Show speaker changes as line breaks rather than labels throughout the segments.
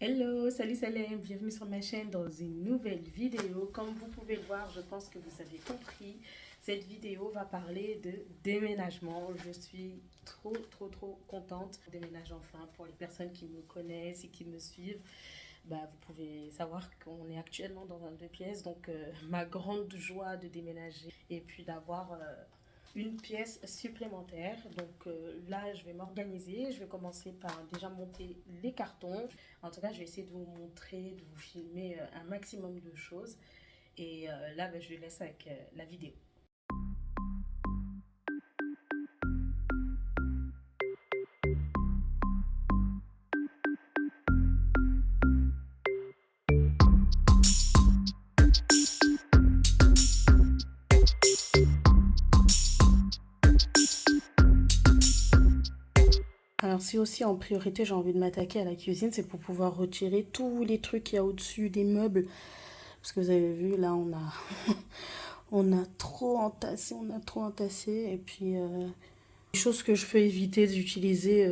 Hello, salut Salem, bienvenue sur ma chaîne dans une nouvelle vidéo. Comme vous pouvez le voir, je pense que vous avez compris, cette vidéo va parler de déménagement. Je suis trop contente de déménager enfin. Pour les personnes qui me connaissent et qui me suivent, vous pouvez savoir qu'on est actuellement dans un deux pièces, donc ma grande joie de déménager et puis d'avoir une pièce supplémentaire. Donc là, je vais m'organiser. Je vais commencer par déjà monter les cartons. En tout cas, je vais essayer de vous montrer, de vous filmer un maximum de choses. Et là, je vais laisser avec la vidéo. Alors si aussi en priorité j'ai envie de m'attaquer à la cuisine, c'est pour pouvoir retirer tous les trucs qu'il y a au-dessus des meubles. Parce que vous avez vu, là on a, on a trop entassé. Et puis, des choses que je peux éviter d'utiliser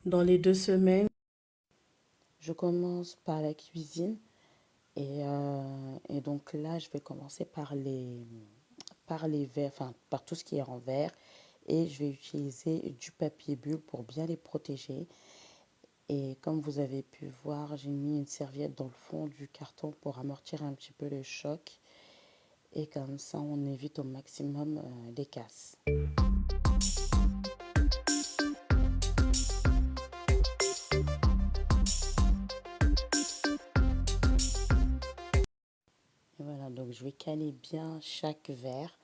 dans les 2 semaines. Je commence par la cuisine et donc là je vais commencer par les verres, enfin par tout ce qui est en verre et je vais utiliser du papier bulle pour bien les protéger. Et comme vous avez pu voir, j'ai mis une serviette dans le fond du carton pour amortir un petit peu le choc et comme ça on évite au maximum les casses. Et voilà, donc je vais caler bien chaque verre.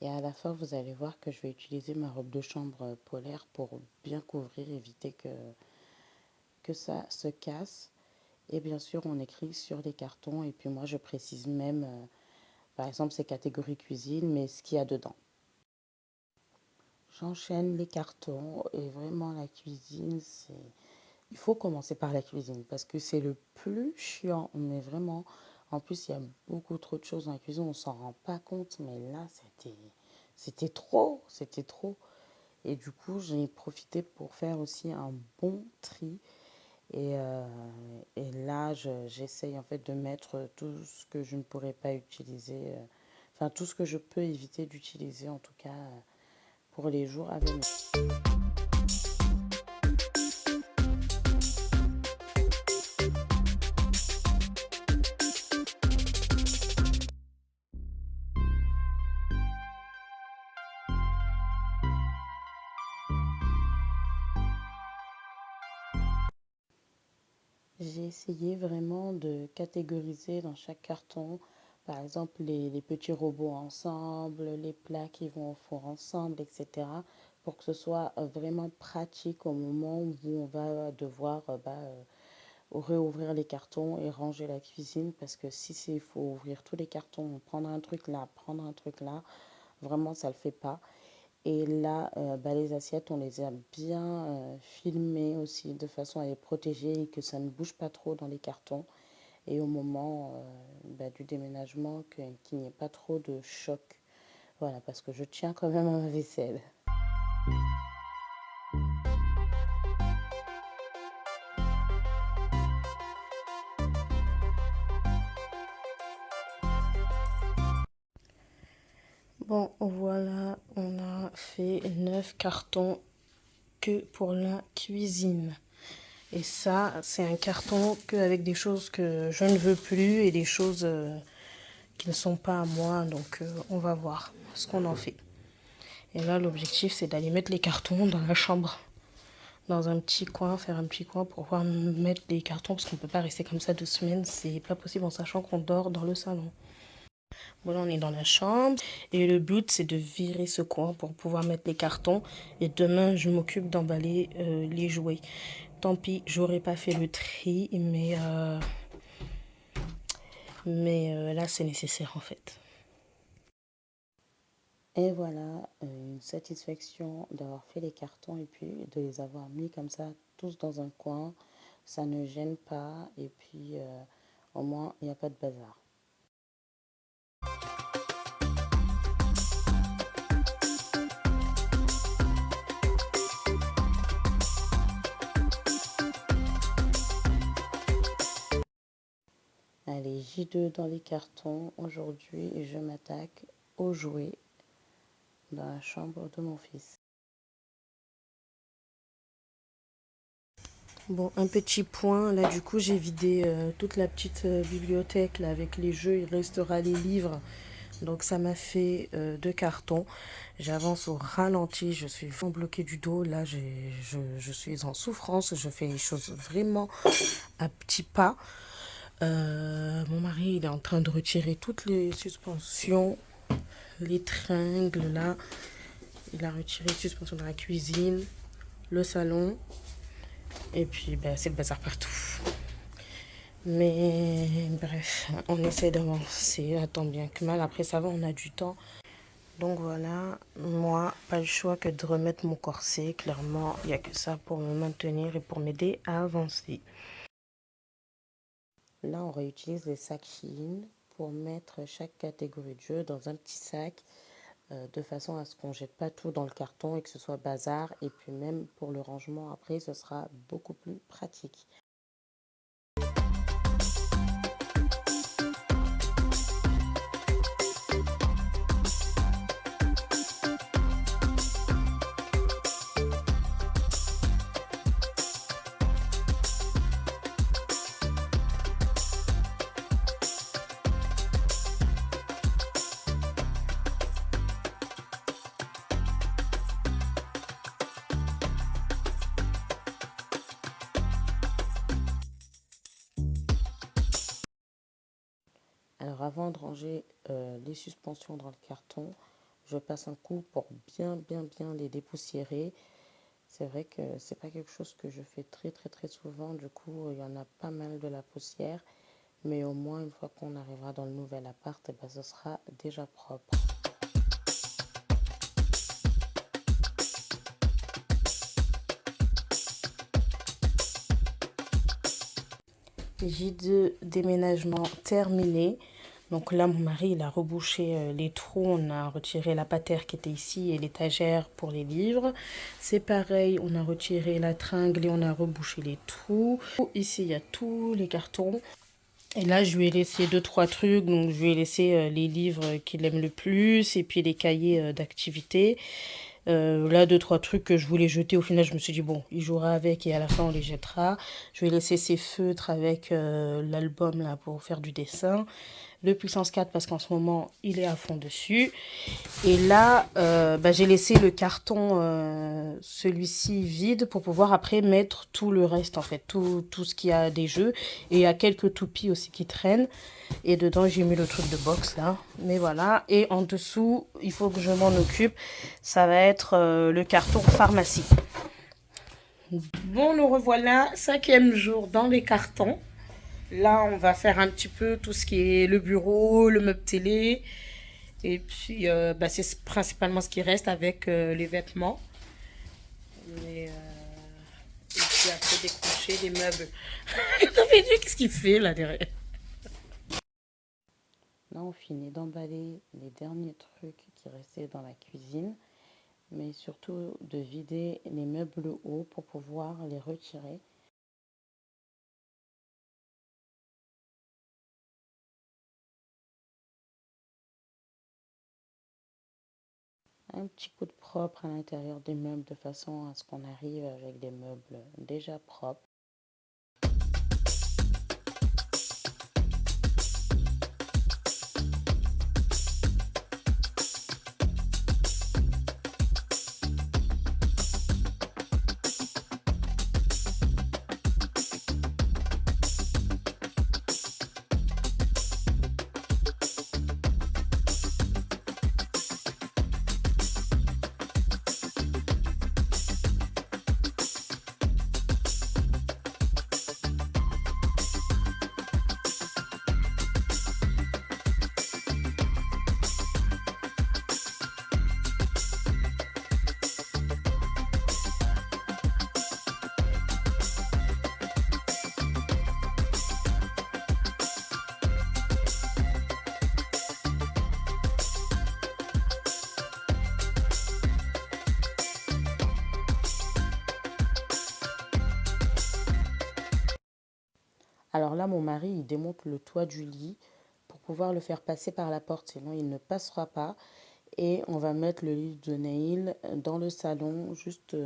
Et à la fin, vous allez voir que je vais utiliser ma robe de chambre polaire pour bien couvrir, éviter que ça se casse. Et bien sûr, on écrit sur les cartons. Et puis moi, je précise même, par exemple, ces catégories cuisine, mais ce qu'il y a dedans. J'enchaîne les cartons et vraiment la cuisine, c'est... Il faut commencer par la cuisine parce que c'est le plus chiant. Mais vraiment, en plus, il y a beaucoup trop de choses dans la cuisine, on s'en rend pas compte. Mais là, c'était trop. Et du coup, j'ai profité pour faire aussi un bon tri. Et là, j'essaye en fait de mettre tout ce que je ne pourrais pas utiliser, enfin tout ce que je peux éviter d'utiliser en tout cas pour les jours à venir. J'ai essayé vraiment de catégoriser dans chaque carton, par exemple les petits robots ensemble, les plats qui vont au four ensemble, etc. pour que ce soit vraiment pratique au moment où on va devoir réouvrir les cartons et ranger la cuisine parce que si c'est il faut ouvrir tous les cartons, prendre un truc là, prendre un truc là, vraiment ça le fait pas. Et là, les assiettes, on les a bien filmées aussi de façon à les protéger et que ça ne bouge pas trop dans les cartons. Et au moment du déménagement, qu'il n'y ait pas trop de choc. Voilà, parce que je tiens quand même à ma vaisselle. Bon, voilà, on a fait 9 cartons que pour la cuisine. Et ça, c'est un carton qu'avec des choses que je ne veux plus et des choses qui ne sont pas à moi. Donc, on va voir ce qu'on en fait. Et là, l'objectif, c'est d'aller mettre les cartons dans la chambre. Dans un petit coin, faire un petit coin pour pouvoir mettre les cartons. Parce qu'on ne peut pas rester comme ça 2 semaines. C'est pas possible en sachant qu'on dort dans le salon. Voilà, on est dans la chambre. Et le but, c'est de virer ce coin pour pouvoir mettre les cartons. Et demain, je m'occupe d'emballer les jouets. Tant pis, j'aurais pas fait le tri, mais là, c'est nécessaire en fait. Et voilà, une satisfaction d'avoir fait les cartons et puis de les avoir mis comme ça, tous dans un coin. Ça ne gêne pas et puis au moins, il n'y a pas de bazar.
Allez, J2 dans les cartons. Aujourd'hui, je m'attaque aux jouets dans la chambre de mon fils.
Bon, un petit point, là du coup j'ai vidé toute la petite bibliothèque là, avec les jeux, il restera les livres. Donc ça m'a fait 2 cartons. J'avance au ralenti, je suis vraiment bloquée du dos. Là je suis en souffrance, je fais les choses vraiment à petits pas. Mon mari il est en train de retirer toutes les suspensions, les tringles là. Il a retiré les suspensions de la cuisine, le salon. Et puis ben, c'est le bazar partout. Mais bref, on essaie d'avancer, tant bien que mal. Après ça va, on a du temps. Donc voilà, moi, pas le choix que de remettre mon corset. Clairement, il n'y a que ça pour me maintenir et pour m'aider à avancer.
Là, on réutilise les sacs Shein pour mettre chaque catégorie de jeu dans un petit sac de façon à ce qu'on ne jette pas tout dans le carton et que ce soit bazar. Et puis même pour le rangement après, ce sera beaucoup plus pratique. Alors avant de ranger les suspensions dans le carton, je passe un coup pour bien les dépoussiérer. C'est vrai que c'est pas quelque chose que je fais très souvent, du coup il y en a pas mal de la poussière, mais au moins une fois qu'on arrivera dans le nouvel appart, et ben, ce sera déjà propre.
J2 déménagement terminé. Donc là, mon mari, il a rebouché les trous. On a retiré la patère qui était ici et l'étagère pour les livres. C'est pareil, on a retiré la tringle et on a rebouché les trous. Ici, il y a tous les cartons. Et là, je lui ai laissé 2-3 trucs. Donc, je lui ai laissé les livres qu'il aime le plus et puis les cahiers d'activité. Là, 2-3 trucs que je voulais jeter. Au final, je me suis dit, bon, il jouera avec et à la fin, on les jettera. Je vais laisser ses feutres avec l'album là pour faire du dessin. Le puissance 4 parce qu'en ce moment, il est à fond dessus. Et là, bah, j'ai laissé le carton, celui-ci vide pour pouvoir après mettre tout le reste, en fait, tout ce qui a des jeux. Et il y a quelques toupies aussi qui traînent. Et dedans, j'ai mis le truc de boxe, là. Mais voilà. Et en dessous, il faut que je m'en occupe. Ça va être le carton pharmacie. Bon, nous revoilà, 5e jour dans les cartons. Là, on va faire un petit peu tout ce qui est le bureau, le meuble télé. Et puis, bah, c'est principalement ce qui reste avec les vêtements. Et puis après, décrocher les meubles. Qu'est-ce qu'il fait là derrière?
Là, on finit d'emballer les derniers trucs qui restaient dans la cuisine, mais surtout de vider les meubles hauts pour pouvoir les retirer. Un petit coup de propre à l'intérieur des meubles de façon à ce qu'on arrive avec des meubles déjà propres. Alors là, mon mari, il démonte le toit du lit pour pouvoir le faire passer par la porte, sinon il ne passera pas. Et on va mettre le lit de Naïl dans le salon, juste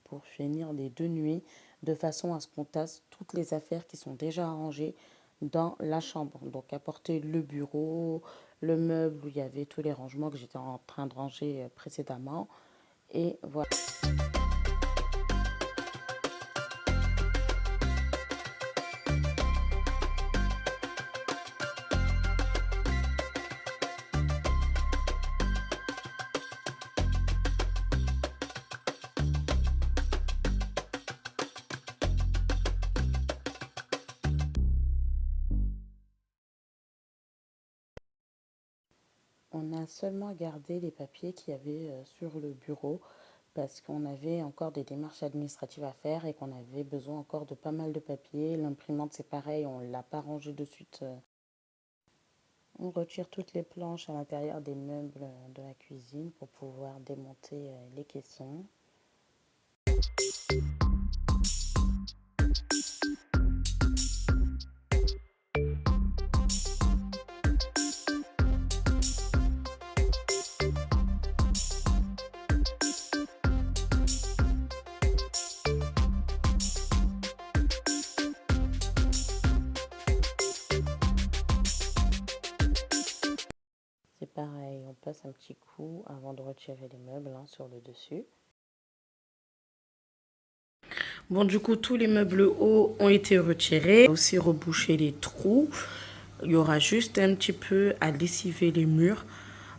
pour finir les 2 nuits, de façon à ce qu'on tasse toutes les affaires qui sont déjà rangées dans la chambre. Donc apporter le bureau, le meuble où il y avait tous les rangements que j'étais en train de ranger précédemment. Et voilà. On a seulement gardé les papiers qu'il y avait sur le bureau parce qu'on avait encore des démarches administratives à faire et qu'on avait besoin encore de pas mal de papiers. L'imprimante, c'est pareil, on ne l'a pas rangé de suite. On retire toutes les planches à l'intérieur des meubles de la cuisine pour pouvoir démonter les caissons. C'est pareil, on passe un petit coup avant de retirer les meubles sur le dessus.
Bon, du coup, tous les meubles hauts ont été retirés. Aussi reboucher les trous. Il y aura juste un petit peu à lessiver les murs.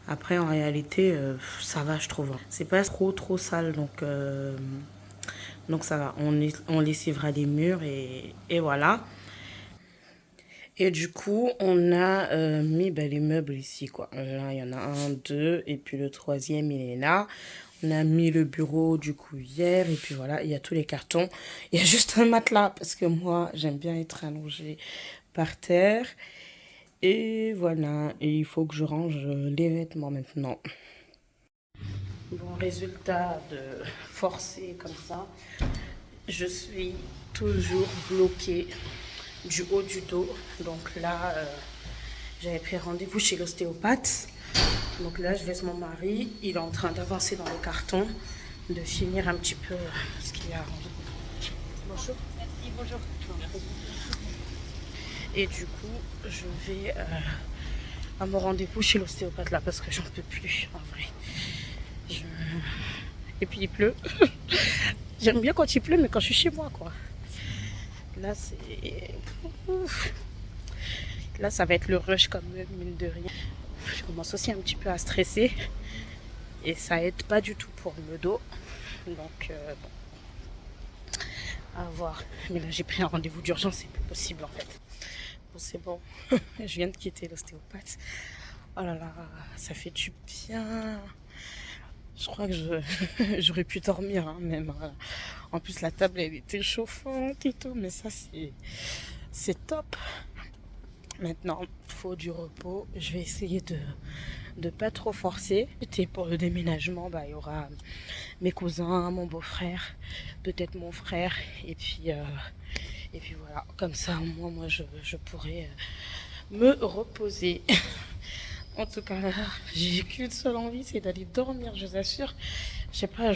Après, en réalité, ça va, je trouve. C'est pas trop sale, donc ça va. On lessivera les murs et voilà. Et du coup, on a mis les meubles ici, quoi. Là, il y en a un, deux, et puis le troisième, il est là. On a mis le bureau, du coup, hier, et puis voilà, il y a tous les cartons. Il y a juste un matelas, parce que moi, j'aime bien être allongée par terre. Et voilà, et il faut que je range les vêtements maintenant. Bon, résultat de forcer comme ça, je suis toujours bloquée du haut du dos. Donc là, j'avais pris rendez-vous chez l'ostéopathe. Donc là, je laisse mon mari. Il est en train d'avancer dans le carton, de finir un petit peu ce qu'il y a. Bonjour. Merci, bonjour. Et du coup, je vais à mon rendez-vous chez l'ostéopathe là parce que j'en peux plus en vrai. Je... Et puis il pleut. J'aime bien quand il pleut, mais quand je suis chez moi, quoi. Là, c'est. Ouf. Là, ça va être le rush quand même, mine de rien. Je commence aussi un petit peu à stresser. Et ça aide pas du tout pour le dos. Donc, bon, à voir. Mais là, j'ai pris un rendez-vous d'urgence, c'est plus possible en fait. Bon, c'est bon. Je viens de quitter l'ostéopathe. Oh là là, ça fait du bien. Je crois que j'aurais pu dormir, hein, même. En plus, la table, elle était chauffante et tout, mais ça, c'est top. Maintenant, il faut du repos. Je vais essayer de pas trop forcer. Et pour le déménagement, il y aura mes cousins, mon beau-frère, peut-être mon frère, et puis voilà. Comme ça, au moins, moi, je pourrais me reposer. En tout cas, j'ai qu'une seule envie, c'est d'aller dormir, je vous assure. Je sais pas,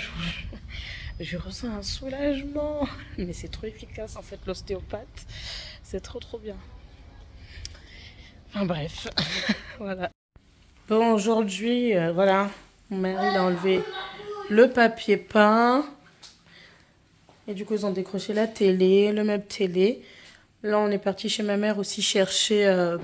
je ressens un soulagement. Mais c'est trop efficace, en fait, l'ostéopathe. C'est trop bien. Enfin bref, voilà. Bon, aujourd'hui, voilà, mon mari il a enlevé le papier peint. Et du coup, ils ont décroché la télé, le meuble télé. Là, on est parti chez ma mère aussi chercher...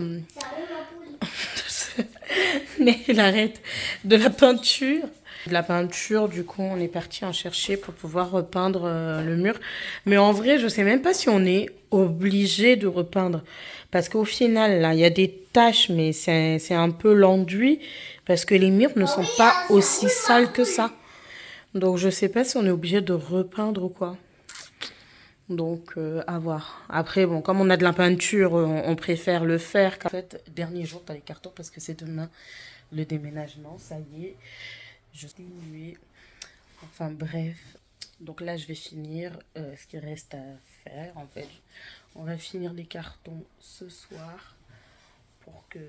Mais il arrête de la peinture. De la peinture, du coup, on est parti en chercher pour pouvoir repeindre le mur. Mais en vrai, je sais même pas si on est obligé de repeindre. Parce qu'au final, là, il y a des taches, mais c'est un peu l'enduit. Parce que les murs ne sont pas aussi sales que ça. Donc, je sais pas si on est obligé de repeindre ou quoi. Donc, à voir. Après, bon, comme on a de la peinture, on préfère le faire. En fait, dernier jour, t'as les cartons parce que c'est demain le déménagement. Ça y est, je suis nuée. Enfin, bref. Donc là, je vais finir ce qui reste à faire, en fait. On va finir les cartons ce soir pour que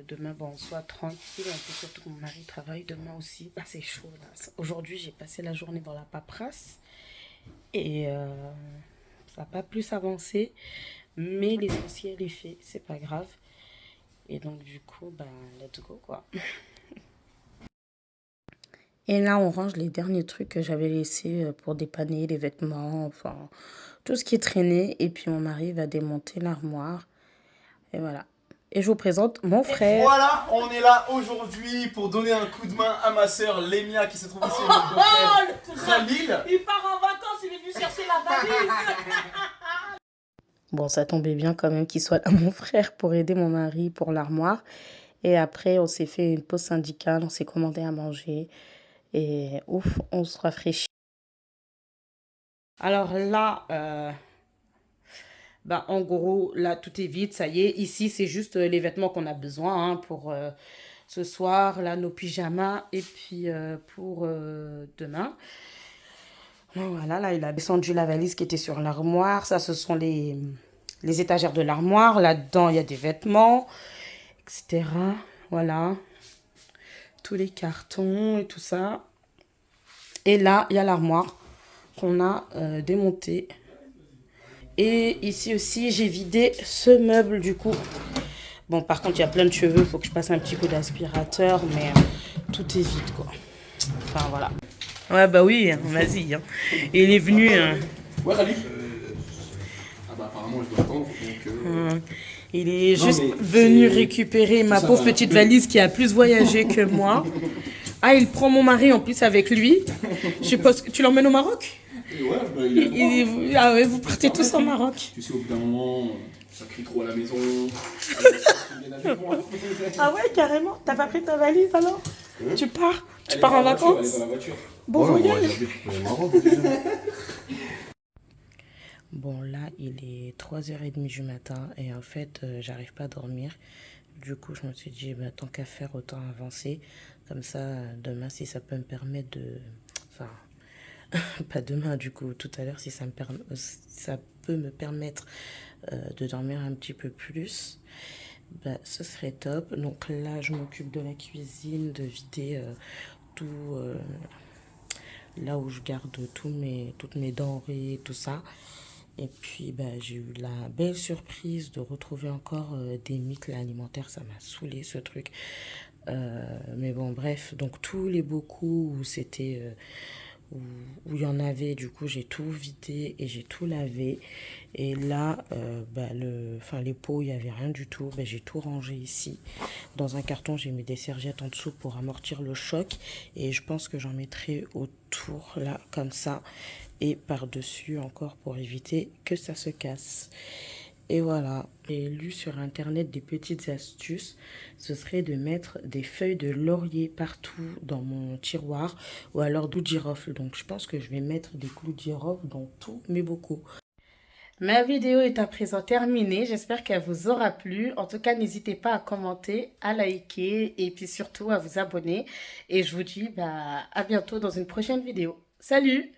demain, bon, on soit tranquille. Un peu surtout que mon mari travaille demain aussi. Ah, c'est chaud là. Aujourd'hui, j'ai passé la journée dans la paperasse et ça n'a pas plus avancé. Mais l'essentiel est fait, c'est pas grave. Et donc, du coup, ben, let's go quoi. Et là, on range les derniers trucs que j'avais laissés pour dépanner, les vêtements, enfin, tout ce qui est traîné. Et puis, mon mari va démonter l'armoire. Et voilà. Et je vous présente mon frère.
Voilà, on est là aujourd'hui pour donner un coup de main à ma sœur Lémia qui se trouve ici avec mon beau-frère Khalil.
Il part en vacances, il est venu chercher la valise.
Bon, ça tombait bien quand même qu'il soit là, mon frère, pour aider mon mari pour l'armoire. Et après, on s'est fait une pause syndicale, on s'est commandé à manger. Et ouf, on se rafraîchit. Alors là, bah, en gros, là, tout est vide, ça y est. Ici, c'est juste les vêtements qu'on a besoin hein, pour ce soir. Là, nos pyjamas et puis pour demain. Donc, voilà, là, il a descendu la valise qui était sur l'armoire. Ça, ce sont les étagères de l'armoire. Là-dedans, il y a des vêtements, etc. Voilà. Tous les cartons et tout ça. Et là, il y a l'armoire qu'on a démontée. Et ici aussi, j'ai vidé ce meuble du coup. Bon, par contre, il y a plein de cheveux. Il faut que je passe un petit coup d'aspirateur. Mais tout est vide, quoi. Enfin, voilà. Ouais, bah oui, vas-y. Hein. Et il est venu...
Ouais, Khalil. Ah bah apparemment, je dois attendre. Donc,
il est juste venu récupérer ma pauvre petite valise qui a plus voyagé que moi. Ah, il prend mon mari en plus avec lui. Je suppose que tu l'emmènes au Maroc?
Ouais, bah, il a...
Ah ouais, vous partez tous au Maroc.
Tu sais, au bout d'un moment, ça crie trop à la maison.
Ah ouais, carrément. T'as pas pris ta valise alors? Tu pars? Tu pars en
Elle est
vacances?
dans la voiture.
Bon voyage.
Bon,
Bon, là, il est 3h30 du matin et en fait, j'arrive pas à dormir. Du coup, je me suis dit, bah, tant qu'à faire, autant avancer. Comme ça, demain, si ça peut me permettre de... Enfin, pas demain, du coup, tout à l'heure, si ça peut me permettre de dormir un petit peu plus, bah, ce serait top. Donc là, je m'occupe de la cuisine, de vider tout... là où je garde toutes mes denrées, tout ça. Et puis, bah, j'ai eu la belle surprise de retrouver encore des mythes alimentaires. Ça m'a saoulé ce truc. Mais bon, bref. Donc, tous les bocaux où c'était... où il y en avait, du coup, j'ai tout vidé et j'ai tout lavé. Et là, bah, les pots, il n'y avait rien du tout. Bah, j'ai tout rangé ici. Dans un carton, j'ai mis des serviettes en dessous pour amortir le choc. Et je pense que j'en mettrai autour, là, comme ça. Et par-dessus encore pour éviter que ça se casse. Et voilà, j'ai lu sur internet des petites astuces. Ce serait de mettre des feuilles de laurier partout dans mon tiroir ou alors clous de girofle. Donc je pense que je vais mettre des clous de girofle dans tous mes bocaux. Ma vidéo est à présent terminée. J'espère qu'elle vous aura plu. En tout cas, n'hésitez pas à commenter, à liker et puis surtout à vous abonner. Et je vous dis bah, à bientôt dans une prochaine vidéo. Salut!